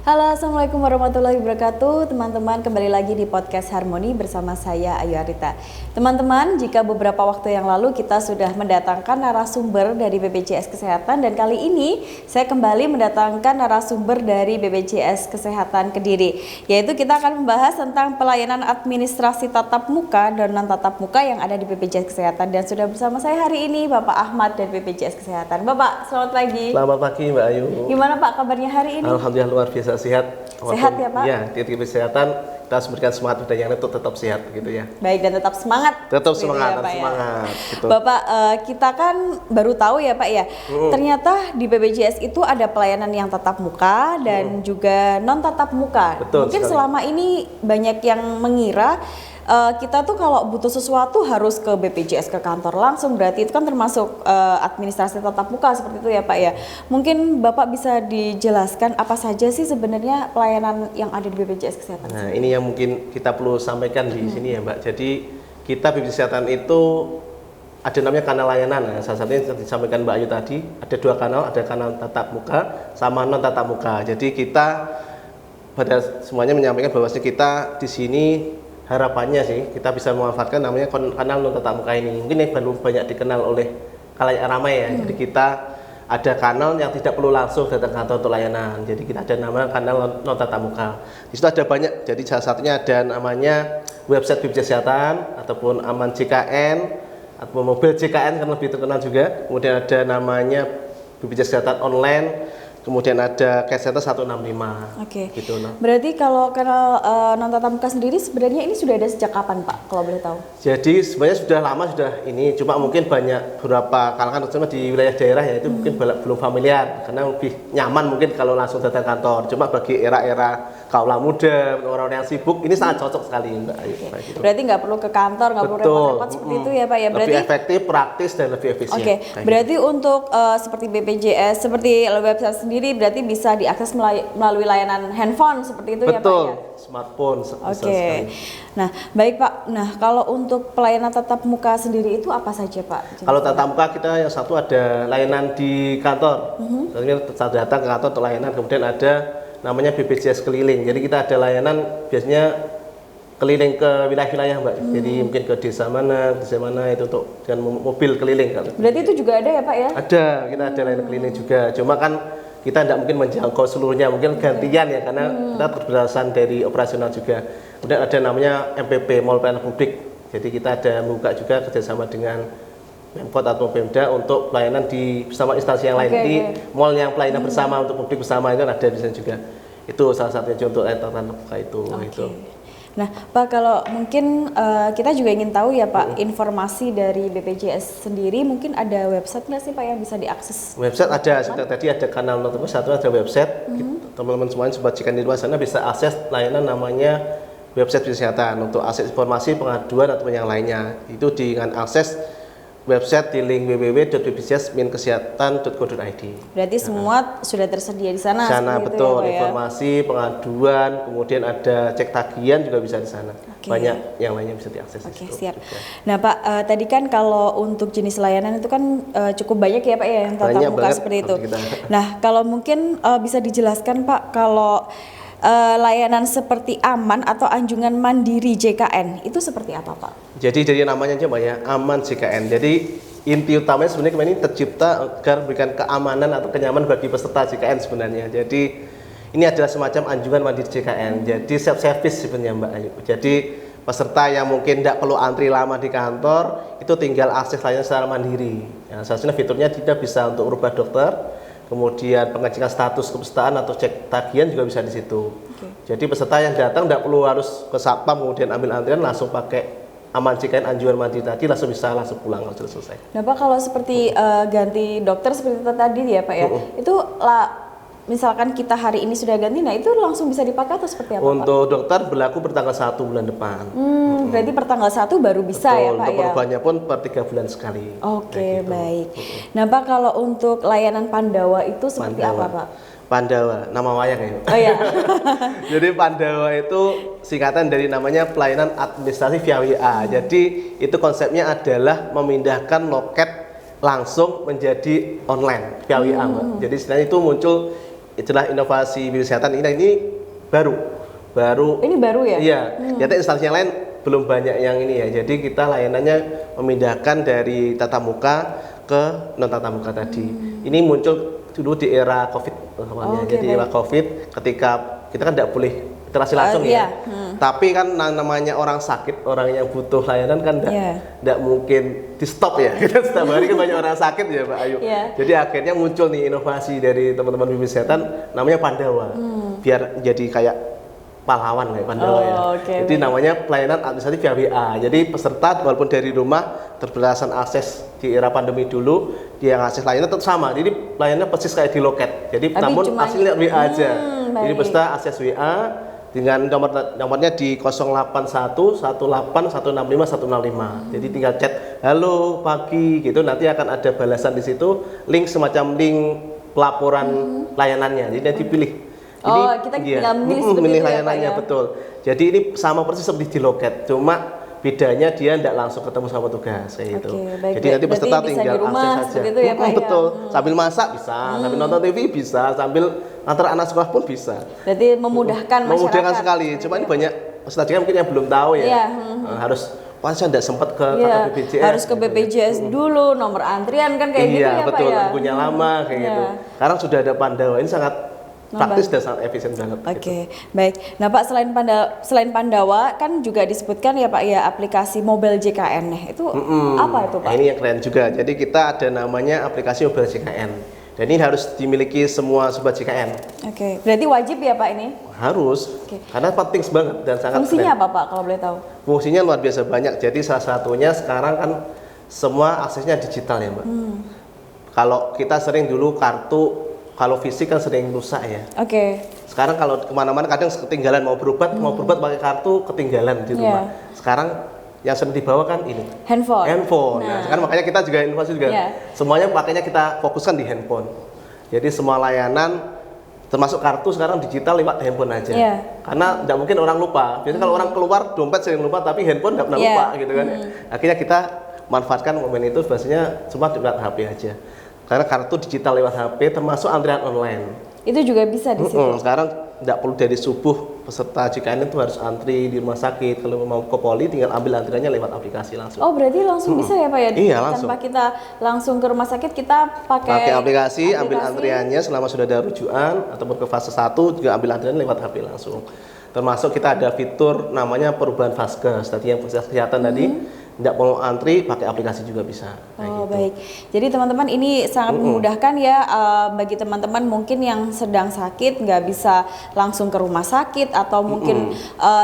Halo, Assalamualaikum warahmatullahi wabarakatuh. Teman-teman, kembali lagi di podcast Harmoni bersama saya Ayu Arita. Teman-teman, jika beberapa waktu yang lalu kita sudah mendatangkan narasumber dari BPJS Kesehatan, dan kali ini saya kembali mendatangkan narasumber dari BPJS Kesehatan Kediri, yaitu kita akan membahas tentang pelayanan administrasi tatap muka dan non tatap muka yang ada di BPJS Kesehatan. Dan sudah bersama saya hari ini Bapak Ahmad dari BPJS Kesehatan. Bapak, selamat pagi. Selamat pagi Mbak Ayu. Gimana Pak kabarnya hari ini? Alhamdulillah luar biasa sehat. Sehat ya Pak? Ya, di kesehatan kita harus memberikan semangat pada yang untuk tetap sehat gitu ya. Baik, dan tetap semangat. Tetap gitu semangat, ya, Pak, semangat. Ya. Gitu. Bapak, kita kan baru tahu ya Pak ya, ternyata di BPJS itu ada pelayanan yang tatap muka dan juga non tatap muka. Betul Mungkin sekali. selama ini banyak yang mengira kita tuh kalau butuh sesuatu harus ke BPJS, ke kantor langsung, berarti itu kan termasuk administrasi tatap muka seperti itu ya Pak ya. Mungkin Bapak bisa dijelaskan apa saja sih sebenarnya pelayanan yang ada di BPJS Kesehatan? Nah, ini yang mungkin kita perlu sampaikan di sini ya Mbak. Jadi kita BPJS Kesehatan itu ada namanya kanal layanan. Nah, salah satunya yang disampaikan Mbak Ayu tadi, ada dua kanal, ada kanal tatap muka sama non tatap muka. Jadi kita pada semuanya menyampaikan bahwa kita di sini harapannya sih kita bisa memanfaatkan namanya kanal non tatap muka ini. Mungkin yang belum banyak dikenal oleh khalayak ramai ya. Jadi kita ada kanal yang tidak perlu langsung datang ke kantor untuk layanan. Jadi kita ada nama kanal non tatap muka. Di situ ada banyak. Jadi salah satunya ada namanya website BPJS Kesehatan ataupun Aman JKN atau mobil JKN kan lebih terkenal juga. Kemudian ada namanya BPJS Kesehatan online. Kemudian ada Kesehatan 165. Oke. Gitu, no. Berarti kalau kanal non tatap muka sendiri sebenarnya ini sudah ada sejak kapan Pak, kalau boleh tahu? Jadi sebenarnya sudah lama sudah ini, cuma mungkin banyak beberapa kalangan terutama di wilayah daerah ya itu mungkin belum familiar karena lebih nyaman mungkin kalau langsung datang kantor. Cuma bagi era-era kaula muda, orang-orang yang sibuk ini sangat cocok sekali Mbak Ayu. Gitu. Berarti nggak perlu ke kantor, nggak perlu repot-repot seperti itu ya Pak ya? Berarti lebih efektif, praktis dan lebih efisien. Oke, berarti untuk seperti BPJS, seperti website sendiri berarti bisa diakses melalui layanan handphone seperti itu ya Pak ya? Betul, smartphone. Oke. Nah, baik Pak. Nah, kalau untuk pelayanan tatap muka sendiri itu apa saja Pak? Kalau tatap muka kita yang satu ada layanan di kantor. Tentunya datang ke kantor untuk layanan, kemudian ada namanya BPJS keliling. Jadi kita ada layanan biasanya keliling ke wilayah-wilayah Mbak. Jadi mungkin ke desa mana itu untuk dengan mobil keliling. Berarti itu juga ada ya Pak ya? Ada, kita ada layanan keliling juga. Cuma kan kita tidak mungkin menjangkau seluruhnya, mungkin gantian ya karena kita berdasarkan dari operasional juga. Kemudian ada namanya MPP, Mall Pelayanan Publik. Jadi kita ada membuka juga kerjasama dengan Pemkot atau Pemda untuk pelayanan di bersama instansi yang lain. Jadi mall yang pelayanan bersama untuk publik bersama itu ada di sana juga. Itu salah satunya untuk tatap muka itu. Gitu. Nah, Pak, kalau mungkin kita juga ingin tahu ya Pak, informasi dari BPJS sendiri, mungkin ada website nggak sih Pak yang bisa diakses? Website ada, tadi ada kanal notifikasi, satu ada website. Teman-teman semuanya sobat jika di luar sana bisa akses layanan namanya website kesehatan untuk akses informasi, pengaduan atau yang lainnya. Itu dengan akses website di link www.bpjs-kesehatan.co.id. Berarti semua sudah tersedia di sana. Sana betul, ya, informasi, pengaduan, kemudian ada cek tagihan juga bisa di sana. Banyak yang lainnya bisa diakses. Oke, siap. Nah Pak, tadi kan kalau untuk jenis layanan itu kan cukup banyak ya Pak ya yang tatap muka seperti itu. Nah, kalau mungkin bisa dijelaskan Pak, kalau layanan seperti Aman atau Anjungan Mandiri JKN itu seperti apa Pak? Jadi dari namanya aja Mbak ya, Aman JKN. Jadi inti utamanya sebenarnya kemarin ini tercipta agar memberikan keamanan atau kenyamanan bagi peserta JKN sebenarnya. Jadi ini adalah semacam Anjungan Mandiri JKN. Jadi self service sebenarnya Mbak Ayu. Jadi peserta yang mungkin tidak perlu antri lama di kantor itu tinggal akses layanan secara mandiri. Ya, salah satunya fiturnya tidak bisa untuk merubah dokter. Kemudian pengecekan status kepesertaan atau cek tagihan juga bisa di situ. Jadi peserta yang datang tidak perlu harus ke satpam kemudian ambil antrian, langsung pakai Aman JKN Anjungan Mandiri tadi langsung bisa langsung pulang kalau sudah selesai. Nah Pak, kalau seperti ganti dokter seperti itu tadi ya Pak ya, itu misalkan kita hari ini sudah ganti, nah itu langsung bisa dipakai atau seperti apa Untuk Pak? dokter berlaku per tanggal 1 bulan depan. Berarti per tanggal 1 baru bisa. Betul, ya Pak untuk ya? perubahannya pun per 3 bulan sekali. Oke, baik. Nah Pak, kalau untuk layanan Pandawa itu seperti apa Pak? Pandawa, nama wayang ya. Oh ya. Jadi Pandawa itu singkatan dari namanya pelayanan administrasi via WA. Jadi itu konsepnya adalah memindahkan loket langsung menjadi online via WA Mbak. Jadi sebenarnya itu muncul itulah inovasi BPJS Kesehatan ini baru. Ini baru ya? Iya, ternyata instansi yang lain belum banyak yang ini ya. Jadi kita layanannya memindahkan dari tatap muka ke non tatap muka tadi. Ini muncul dulu di era COVID awalnya. Jadi era COVID ketika kita kan tidak boleh interaksi langsung ya. Tapi kan namanya orang sakit, orang yang butuh layanan kan tidak mungkin di stop ya. Kita setiap hari kan banyak orang sakit ya Mbak Ayu. Jadi akhirnya muncul nih inovasi dari teman-teman BPJS Kesehatan namanya Pandawa. Biar jadi kayak pahlawan kayak Pandawa ya. Jadi namanya pelayanan administratif via WA. Jadi peserta walaupun dari rumah terbatasan akses di era pandemi dulu, dia akses layanan tetap sama. Jadi pelayanannya persis kayak di loket. Jadi namun hasilnya WA aja. Jadi peserta akses WA dengan nomornya di 081 18 165 165. Jadi tinggal chat, "Halo, pagi" gitu, nanti akan ada balasan di situ, link semacam link pelaporan layanannya. Jadi nanti pilih. Kita tinggal memilih layanannya betul. Jadi ini sama persis seperti di loket, cuma bedanya dia tidak langsung ketemu sama petugas kayak gitu. Jadi nanti peserta tinggal akses saja. Itu ya, Pak, betul. Sambil masak bisa, sambil nonton TV bisa, sambil antar anak sekolah pun bisa. Berarti memudahkan masyarakat. Memudahkan sekali. Cuma ini banyak peserta juga mungkin yang belum tahu ya. Harus saya tidak sempat ke kantor BPJS. Harus ke BPJS dulu, nomor antrian kan kayak gitu ya Pak betul, ya. Punya lama kayak gitu. Sekarang sudah ada Pandawa, ini sangat praktis dan sangat efisien banget. Baik. Nah Pak, selain Pandawa kan juga disebutkan ya Pak ya aplikasi mobile JKN. Itu apa itu Pak? Nah, ini yang keren juga. Jadi kita ada namanya aplikasi mobile JKN. Dan ini harus dimiliki semua sobat JKN. Berarti wajib ya Pak ini? Harus. Karena penting banget dan sangat Fungsinya keren. apa Pak kalau boleh tahu? Fungsinya luar biasa banyak. Jadi salah satunya sekarang kan semua aksesnya digital ya Mbak. Kalau kita sering dulu kartu, kalau fisik kan sering rusak ya. Sekarang kalau kemana-mana kadang ketinggalan mau berobat pakai kartu ketinggalan di rumah. Sekarang yang sering dibawa kan ini handphone. Nah, sekarang makanya kita juga inovasi juga. Semuanya makanya kita fokuskan di handphone. Jadi semua layanan termasuk kartu sekarang digital lewat handphone aja. Karena tidak mungkin orang lupa. Biasanya kalau orang keluar dompet sering lupa, tapi handphone tidak pernah lupa gitu kan. Akhirnya kita manfaatkan momen itu, biasanya cuma lewat HP aja. Karena kartu digital lewat HP termasuk antrian online. Itu juga bisa di situ. Sekarang tidak perlu dari subuh peserta JKN itu harus antri di rumah sakit. Kalau mau ke poli tinggal ambil antriannya lewat aplikasi langsung. Berarti langsung bisa ya Pak ya? Iya, langsung. Tanpa kita langsung ke rumah sakit, kita pakai aplikasi, ambil antriannya selama sudah ada rujukan ataupun ke fase 1 juga ambil antrian lewat HP langsung. Termasuk kita ada fitur namanya perubahan vaskes. Tadi yang kesehatan tadi tidak mau antri pakai aplikasi juga bisa. Baik. Jadi teman-teman ini sangat memudahkan ya bagi teman-teman mungkin yang sedang sakit nggak bisa langsung ke rumah sakit atau mungkin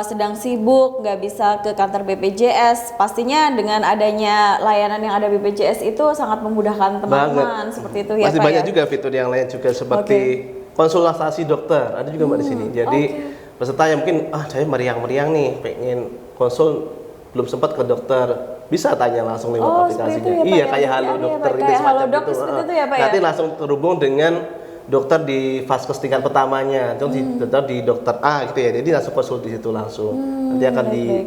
sedang sibuk nggak bisa ke kantor BPJS. Pastinya dengan adanya layanan yang ada BPJS itu sangat memudahkan teman-teman seperti itu ya Masih Pak. Banyak juga fitur yang lain juga seperti konsultasi dokter. Ada juga Mbak di sini. Jadi peserta yang mungkin saya meriang-meriang nih pengen konsul belum sempat ke dokter, bisa tanya langsung lewat aplikasinya. Ya, kayak Halo Dokter itu semacam itu. Ya, Pak, nanti langsung terhubung dengan dokter di vaskes tingkat pertamanya, di dokter A gitu ya. Jadi langsung konsul di situ langsung. Nanti akan di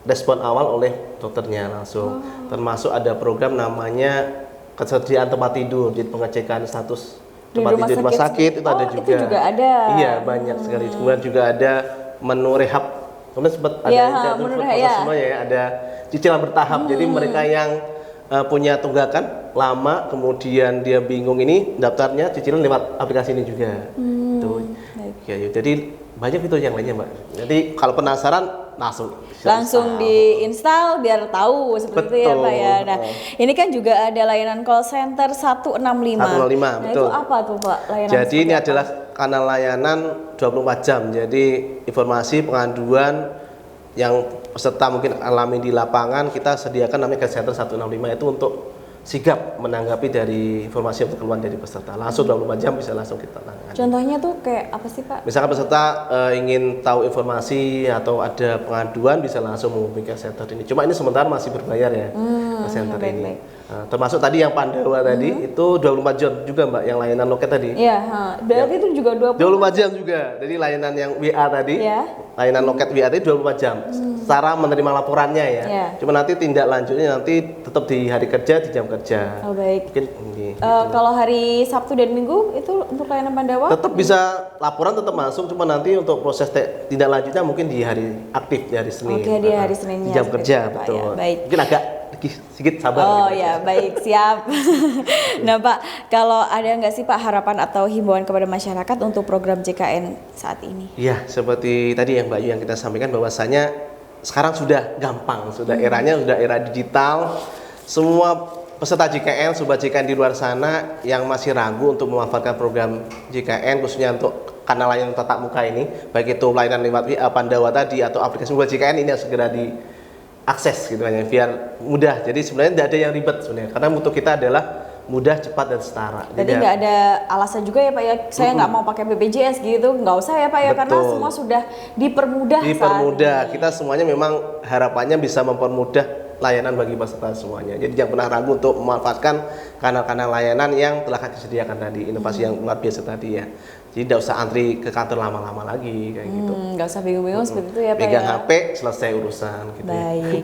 respon awal oleh dokternya langsung. Termasuk ada program namanya ketersediaan tempat tidur, jadi pengecekan status tempat tidur di rumah sakit itu ada juga. Itu juga ada. Iya, banyak sekali. Kemudian juga ada menu rehab. Kemudian sempat ada semua ya, ada cicilan bertahap. Jadi mereka yang punya tunggakan lama, kemudian dia bingung ini daftarnya cicilan lewat aplikasi ini juga. Jadi banyak fitur yang lainnya Mbak. Jadi kalau penasaran langsung diinstal biar tahu seperti itu ya Pak ya. Nah, ini kan juga ada layanan call center 165. Nah, betul. Itu apa tuh Pak layanan? Jadi ini adalah kanal layanan 24 jam. Jadi informasi pengaduan yang peserta mungkin alami di lapangan kita sediakan namanya call center 165 itu untuk sigap menanggapi dari informasi yang keluar dari peserta. Langsung 24 jam bisa langsung kita tangani. Contohnya tuh kayak apa sih Pak? Misalkan peserta ingin tahu informasi atau ada pengaduan bisa langsung menghubungi call center ini. Cuma ini sementara masih berbayar ya call center ini. Termasuk tadi yang Pandawa tadi itu 24 jam juga Mbak yang layanan loket tadi. Iya, berarti itu juga 24 jam juga. Jadi layanan yang WA tadi, layanan loket WA tadi 24 jam. Cara menerima laporannya ya. Cuma nanti tindak lanjutnya nanti tetap di hari kerja, di jam kerja kerja. Oh baik. Mungkin ini. Kalau hari Sabtu dan Minggu itu untuk layanan Pandawa? Tetap bisa laporan tetap masuk, cuma nanti untuk proses tindak lanjutnya mungkin di hari aktif di hari Senin. Oke, di hari Seninnya. Di jam kerja, Pak, betul. ya. Baik. Mungkin agak sedikit sabar. Oh gitu. ya, baik, siap. Nah Pak, kalau ada nggak sih Pak harapan atau himbauan kepada masyarakat untuk program JKN saat ini? Iya, seperti tadi yang Mbak Yu yang kita sampaikan bahwasanya sekarang sudah gampang, sudah eranya sudah era digital. Semua peserta JKN, sobat JKN di luar sana yang masih ragu untuk memanfaatkan program JKN khususnya untuk kanal layanan tatap muka ini, baik itu layanan lewat WA Pandawa tadi atau aplikasi mobile JKN ini harus segera diakses gitu ya, biar mudah. Jadi sebenarnya tidak ada yang ribet sebenarnya, karena mutu kita adalah mudah, cepat dan setara. Jadi nggak ada alasan juga ya Pak ya, saya nggak mau pakai BPJS gitu, nggak usah ya Pak ya, Betul. karena semua sudah dipermudah. Dipermudah, saat ini. kita semuanya memang harapannya bisa mempermudah layanan bagi peserta semuanya. Jadi jangan pernah ragu untuk memanfaatkan kanal-kanal layanan yang telah kami sediakan tadi, inovasi yang luar biasa tadi ya. Jadi tidak usah antri ke kantor lama-lama lagi kayak gitu. Nggak usah bingung-bingung seperti itu ya Pak Pegang ya. HP, selesai urusan gitu. Baik,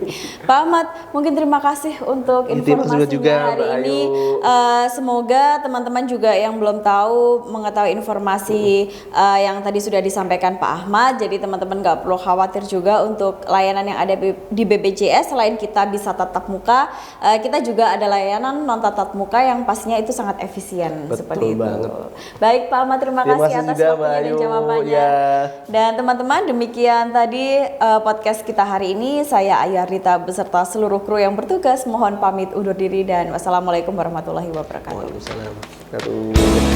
Pak Ahmad, mungkin terima kasih untuk Terima kasih informasinya juga, hari Mbak ini. Ayu. Semoga teman-teman juga yang belum tahu mengetahui informasi yang tadi sudah disampaikan Pak Ahmad. Jadi teman-teman nggak perlu khawatir juga untuk layanan yang ada di BPJS. Selain kita bisa tatap muka, kita juga ada layanan non tatap muka yang pastinya itu sangat efisien. Betul seperti itu. banget. Baik Pak Ahmad, terima kasih atas juga, Mbak waktunya dan Ayu. jawabannya. Ya. Dan teman-teman, demikian tadi podcast kita hari ini. Saya Ayu Ardita beserta seluruh kru yang bertugas mohon pamit undur diri dan wassalamualaikum warahmatullahi wabarakatuh. Waalaikumsalam.